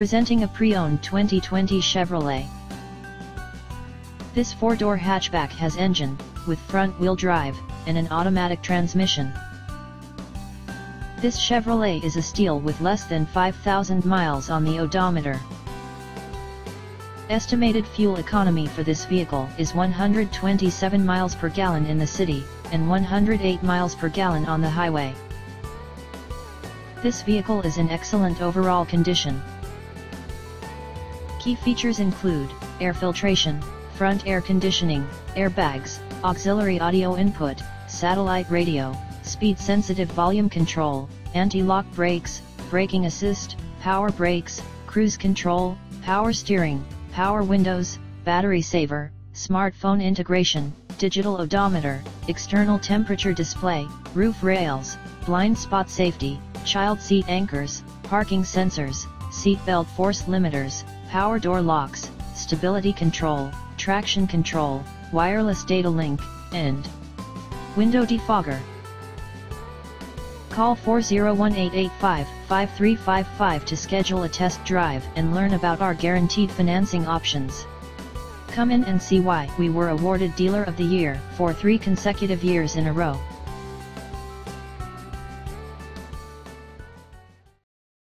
Presenting a pre-owned 2020 Chevrolet. This four-door hatchback has engine, with front-wheel drive, and an automatic transmission. This Chevrolet is a steal with less than 5,000 miles on the odometer. Estimated fuel economy for this vehicle is 127 miles per gallon in the city, and 108 miles per gallon on the highway. This vehicle is in excellent overall condition. Key features include air filtration, front air conditioning, airbags, auxiliary audio input, satellite radio, speed-sensitive volume control, anti-lock brakes, braking assist, power brakes, cruise control, power steering, power windows, battery saver, smartphone integration, digital odometer, external temperature display, roof rails, blind spot safety, child seat anchors, parking sensors, seat belt force limiters, power door locks, stability control, traction control, wireless data link, and window defogger. Call 401-885-5355 to schedule a test drive and learn about our guaranteed financing options. Come in and see why we were awarded Dealer of the Year for 3 consecutive years in a row.